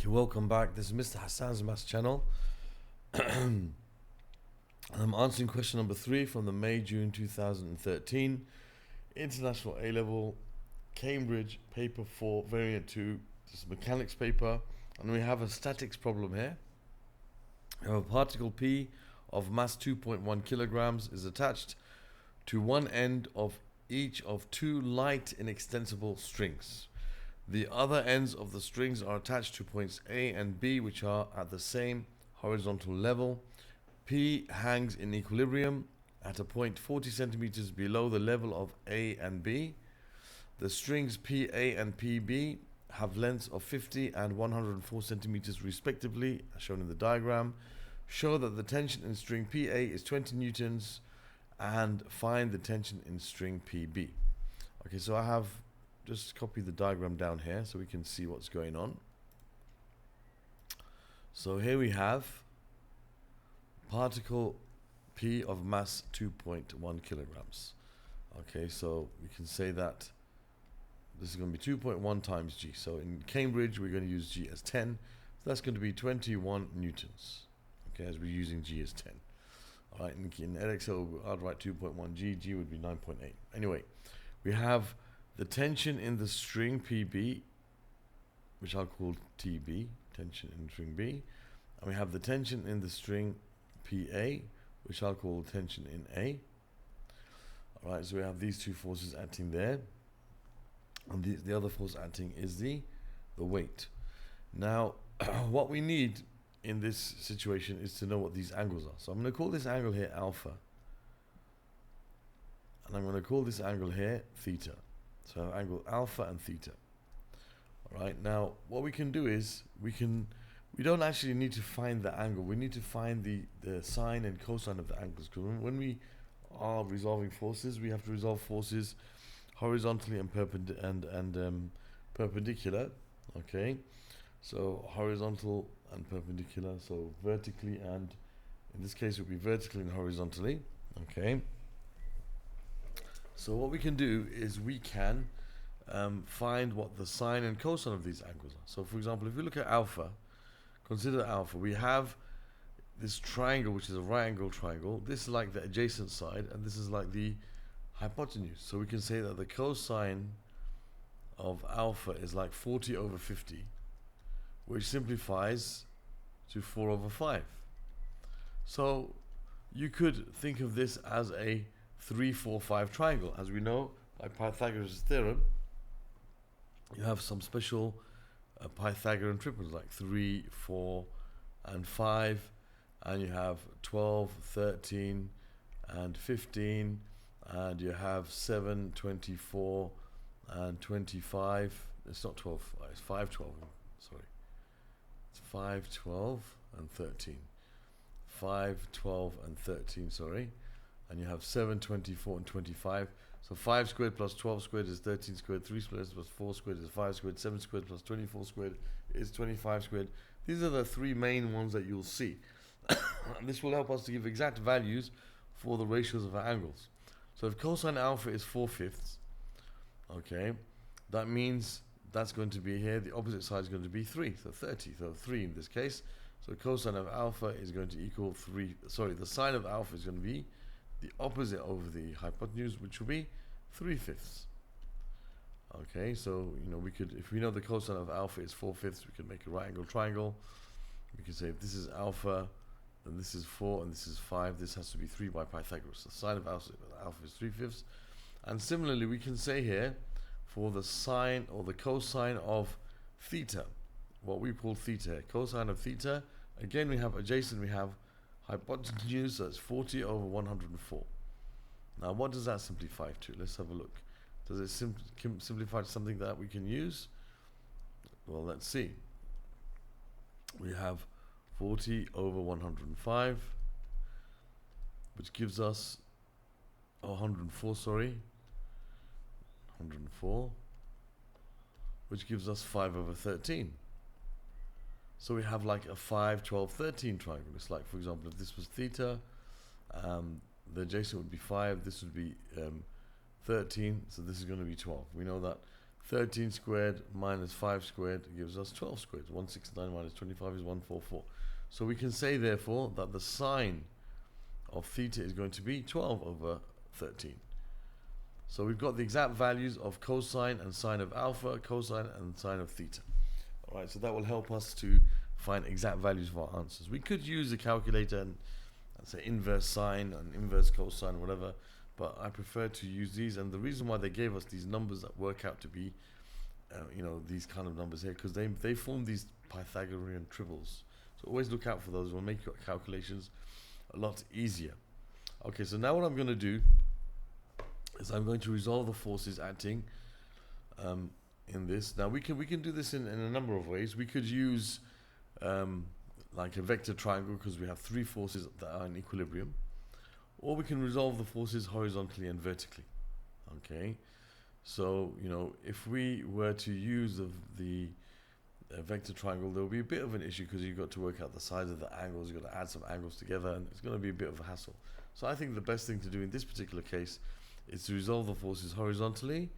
Okay, welcome back. This is Mr. Hassan's Maths channel. And I'm answering question number 3 from the May-June 2013 International A-Level Cambridge paper 4 variant 2. This is mechanics paper, and we have a statics problem here. We have a particle P of mass 2.1 kilograms is attached to one end of each of two light inextensible strings. The other ends of the strings are attached to points A and B, which are at the same horizontal level. P hangs in equilibrium at a point 40 centimeters below the level of A and B. The strings PA and PB have lengths of 50 and 104 centimeters respectively, as shown in the diagram. Show that the tension in string PA is 20 newtons and find the tension in string PB. Okay, so I have just copy the diagram down here so we can see what's going on. So here we have particle P of mass 2.1 kilograms. Okay, so we can say that this is going to be 2.1 times G. So in Cambridge we're going to use G as 10. So that's going to be 21 newtons. Okay, as we're using G as 10. Alright, in LXL I'd write 2.1 G. G would be 9.8. Anyway, we have the tension in the string PB, which I'll call TB, tension in string B, and we have the tension in the string PA, which I'll call tension in A. Alright, so we have these two forces acting there, and the other force acting is the weight. Now, what we need in this situation is to know what these angles are. So I'm going to call this angle here alpha, and I'm going to call this angle here theta. So angle alpha and theta. Alright, now what we can do is we don't actually need to find the angle. We need to find the sine and cosine of the angles, because when we are resolving forces, we have to resolve forces horizontally and perpendicular. Okay, so horizontal and perpendicular, so vertically, and in this case it would be vertically and horizontally. Okay, so what we can do is we can find what the sine and cosine of these angles are. So for example, if we look at alpha, consider alpha, we have this triangle which is a right angle triangle. This is like the adjacent side and this is like the hypotenuse. So we can say that the cosine of alpha is like 40 over 50, which simplifies to 4 over 5. So you could think of this as a 3, 4, 5 triangle. As we know by Pythagoras' theorem, you have some special Pythagorean triples like 3, 4 and 5, and you have 12, 13 and 15, and you have 7, 24 and 25. It's not 12, it's 5, 12, sorry, it's 5, 12 and 13, 5, 12 and 13, sorry, and you have 7, 24 and 25. So 5 squared plus 12 squared is 13 squared, 3 squared plus 4 squared is 5 squared, 7 squared plus 24 squared is 25 squared. These are the three main ones that you'll see. And this will help us to give exact values for the ratios of our angles. So if cosine alpha is 4/5, okay, that means that's going to be here, the opposite side is going to be 3, so 30, so 3 in this case. So cosine of alpha is going to equal 3, sorry, the sine of alpha is going to be the opposite over the hypotenuse, which will be 3/5. Okay, so you know, we could, if we know the cosine of alpha is 4/5, we can make a right angle triangle. We can say if this is alpha, then this is 4 and this is 5, this has to be 3 by Pythagoras. The sine of alpha is 3/5. And similarly, we can say here for the sine or the cosine of theta, what we call theta, cosine of theta, again we have adjacent, we have hypotenuse, that's 40 over 104. Now what does that simplify to? Let's have a look. Does it simplify to something that we can use? Well, let's see. We have 40 over 105, which gives us 104, sorry, 104, which gives us 5 over 13. So we have like a 5, 12, 13 triangle. It's like, for example, if this was theta, the adjacent would be 5, this would be 13, so this is going to be 12. We know that 13 squared minus 5 squared gives us 12 squared. 169 minus 25 is 144. So we can say, therefore, that the sine of theta is going to be 12 over 13. So we've got the exact values of cosine and sine of alpha, cosine and sine of theta. All right, so that will help us to find exact values for our answers. We could use a calculator and say inverse sine and inverse cosine, whatever, but I prefer to use these. And the reason why they gave us these numbers that work out to be, these kind of numbers here, because they form these Pythagorean triples. So always look out for those. Will make your calculations a lot easier. Okay, so now what I'm going to do is I'm going to resolve the forces acting in this. Now we can do this in a number of ways. We could use like a vector triangle, because we have three forces that are in equilibrium, or we can resolve the forces horizontally and vertically. Okay, so if we were to use the vector triangle, there will be a bit of an issue, because you've got to work out the size of the angles, you've got to add some angles together, and it's going to be a bit of a hassle. So I think the best thing to do in this particular case is to resolve the forces horizontally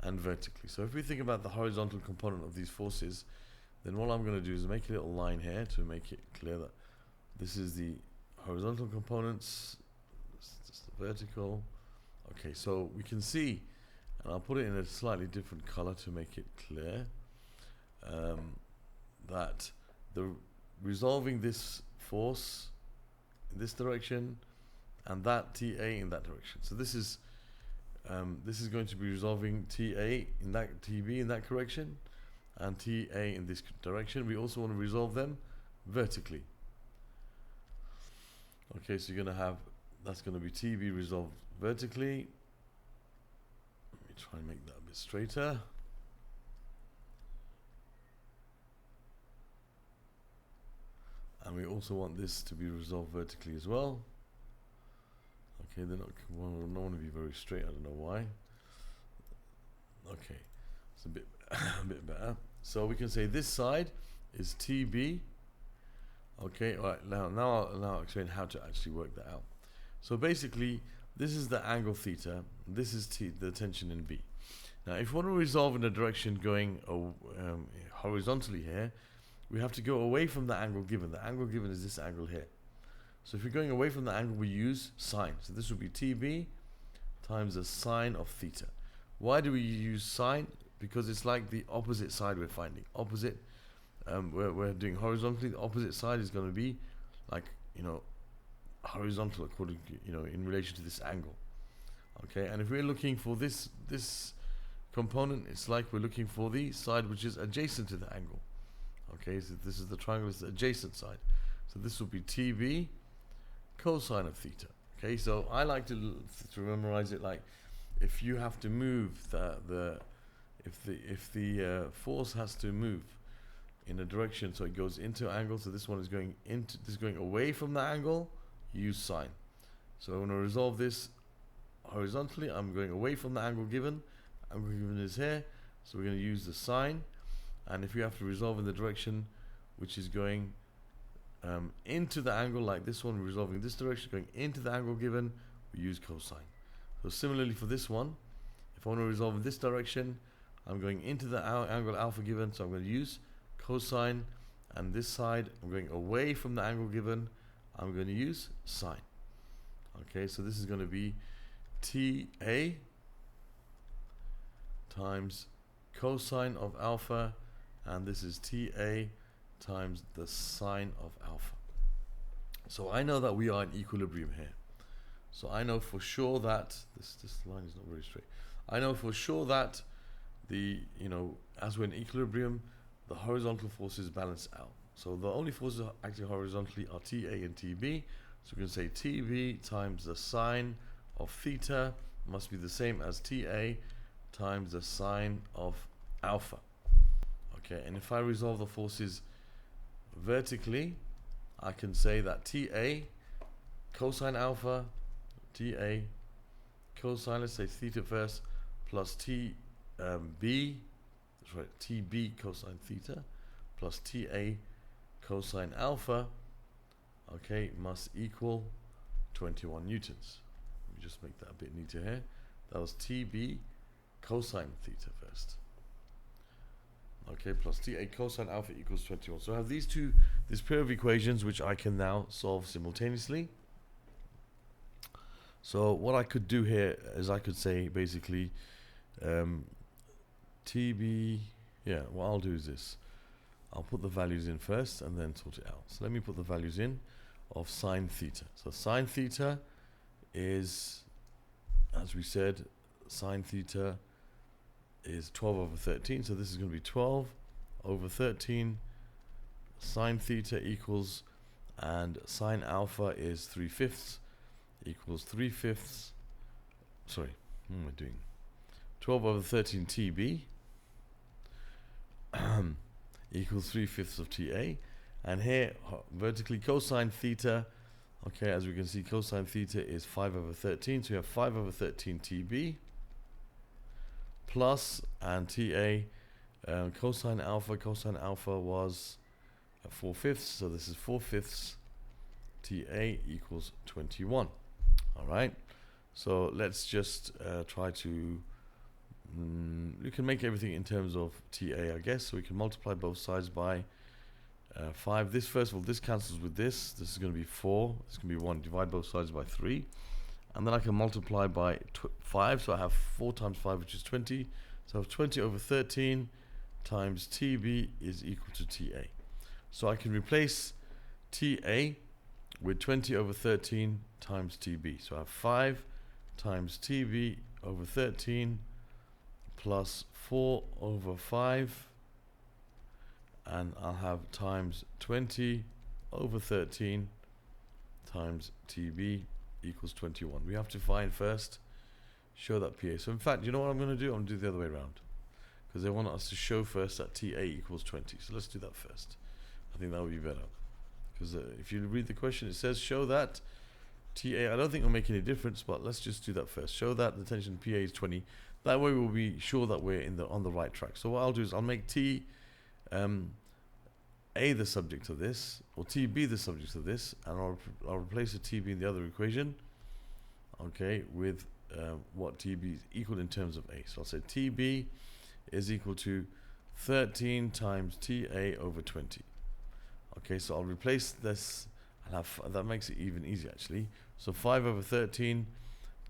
and vertically. So if we think about the horizontal component of these forces, then what I'm going to do is make a little line here to make it clear that this is the horizontal components, this is the vertical. Okay, so we can see, and I'll put it in a slightly different color to make it clear, that the resolving this force in this direction and that TA in that direction. So this is going to be resolving TA in that TB in that correction, and TA in this direction. We also want to resolve them vertically. Okay, so you're going to have, that's going to be TB resolved vertically. Let me try and make that a bit straighter. And we also want this to be resolved vertically as well. Okay, they're not want to be very straight. I don't know why. Okay, it's a bit a bit better. So we can say this side is TB. Okay, all right. Now I'll explain how to actually work that out. So basically, this is the angle theta. This is the tension in B. Now, if we want to resolve in a direction going horizontally here, we have to go away from the angle given. The angle given is this angle here. So if you're going away from the angle, we use sine. So this would be TB times the sine of theta. Why do we use sine? Because it's like the opposite side we're finding. Opposite, we're doing horizontally. The opposite side is going to be like, horizontal according to, in relation to this angle. Okay, and if we're looking for this component, it's like we're looking for the side which is adjacent to the angle. Okay, so this is the triangle, it's the adjacent side. So this will be TB cosine of theta. Okay, so I like to memorize it like, if you have to move if the force has to move in a direction, so it goes into angle, so this one is going into, this is going away from the angle, use sine. So I'm going to resolve this horizontally. I'm going away from the angle given. Angle given is here, so we're going to use the sine. And if you have to resolve in the direction which is going into the angle, like this one, resolving this direction, going into the angle given, we use cosine. So similarly for this one, if I want to resolve in this direction, I'm going into the angle alpha given, so I'm going to use cosine. And this side, I'm going away from the angle given, I'm going to use sine. Okay, so this is going to be TA times cosine of alpha, and this is TA times the sine of alpha. So I know that we are in equilibrium here. So I know for sure that this line is not very straight. I know for sure that the, as we're in equilibrium, the horizontal forces balance out. So the only forces acting horizontally are TA and TB. So we can say TB times the sine of theta must be the same as TA times the sine of alpha. Okay, and if I resolve the forces vertically, I can say that TA cosine alpha, TA cosine, let's say theta first, plus TB, that's right, TB cosine theta, plus TA cosine alpha, okay, must equal 21 newtons. Let me just make that a bit neater here. That was TB cosine theta first. okay, plus TA cosine alpha equals 21. So I have this pair of equations which I can now solve simultaneously. So what I could do here is I could say basically TB, what I'll do is this. I'll put the values in first and then sort it out. So let me put the values in of sine theta. So sine theta is, as we said, sine theta is 12 over 13. So this is going to be 12 over 13 sine theta equals, and sine alpha is 3/5 equals 3/5. Sorry, what am I doing? 12 over 13 TB equals 3/5 of TA. And here, vertically, cosine theta, okay, as we can see, cosine theta is 5 over 13. So we have 5 over 13 TB plus, and TA, cosine alpha was 4/5. So this is 4/5. TA equals 21. All right. So let's just try to, we can make everything in terms of TA, I guess. So we can multiply both sides by 5. This, first of all, this cancels with this. This is going to be 4. This is going to be 1. Divide both sides by 3. And then I can multiply by 5. So I have 4 times 5, which is 20. So I have 20 over 13 times TB is equal to TA. So I can replace TA with 20 over 13 times TB. So I have 5 times TB over 13 plus 4 over 5, and I'll have times 20 over 13 times TB equals 21. We have to find first, show that PA. So in fact, you know what I'm going to do? I'm going to do the other way around, because they want us to show first that TA equals 20. So let's do that first. I think that would be better, because if you read the question, it says show that TA. I don't think it'll make any difference, but let's just do that first. Show that the tension PA is 20. That way we'll be sure that we're on the right track. So what I'll do is I'll make T A the subject of this, or TB the subject of this, and I'll replace the TB in the other equation, okay, with what TB is equal in terms of A. So I'll say TB is equal to 13 times TA over 20. Okay, so I'll replace this, and that makes it even easier actually. So 5 over 13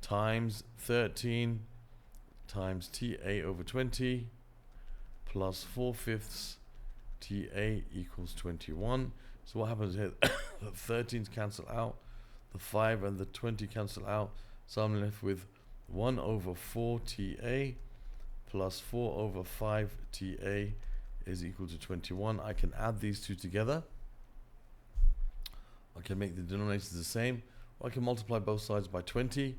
times 13 times TA over 20 plus 4/5 TA equals 21. So what happens here? The 13s cancel out, the 5 and the 20 cancel out, so I'm left with 1 over 4 TA plus 4 over 5 TA is equal to 21. I can add these two together. I can make the denominators the same, or I can multiply both sides by 20.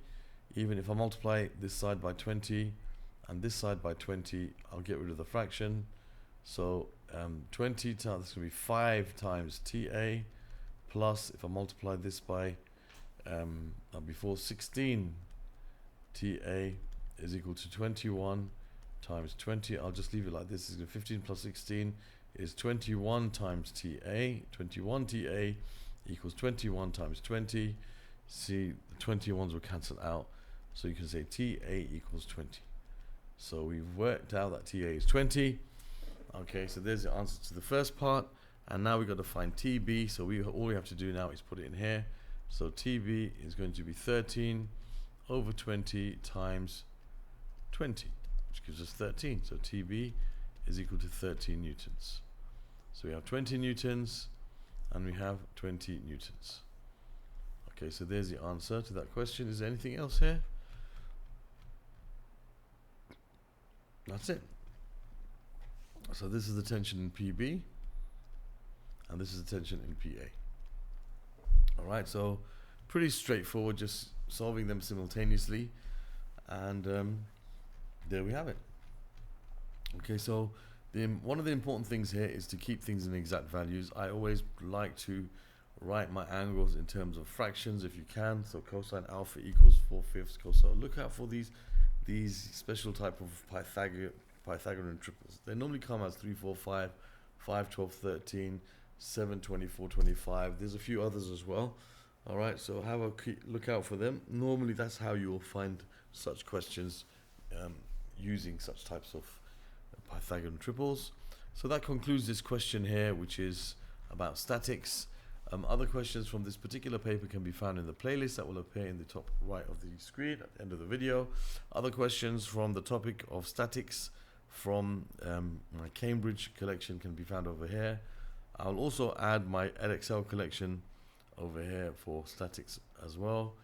Even if I multiply this side by 20 and this side by 20, I'll get rid of the fraction. So 20 times, that's going to be 5 times TA, plus, if I multiply this by before 16 TA is equal to 21 times 20. I'll just leave it like this. Is 15 plus 16 is 21 times TA. 21 TA equals 21 times 20. See, the 21s will cancel out, so you can say TA equals 20. So we've worked out that TA is 20. Okay, so there's the answer to the first part, and now we've got to find TB. So all we have to do now is put it in here. So TB is going to be 13 over 20 times 20, which gives us 13. So TB is equal to 13 newtons. So we have 20 newtons and we have 20 newtons. Okay, so there's the answer to that question. Is there anything else here? That's it. So this is the tension in PB, and this is the tension in PA. All right, so pretty straightforward, just solving them simultaneously, and there we have it. Okay, so one of the important things here is to keep things in exact values. I always like to write my angles in terms of fractions if you can. So cosine alpha equals 4/5 cosine. Look out for these special type of Pythagorean triples. They normally come as 3, 4, 5, 5, 12, 13, 7, 24, 25. There's a few others as well. All right, so have a look out for them. Normally that's how you will find such questions using such types of Pythagorean triples. So that concludes this question here, which is about statics. Other questions from this particular paper can be found in the playlist that will appear in the top right of the screen at the end of the video. Other questions from the topic of statics from my Cambridge collection can be found over here. I'll also add my Edexcel collection over here for statics as well.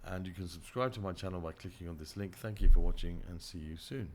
And you can subscribe to my channel by clicking on this link. Thank you for watching and see you soon.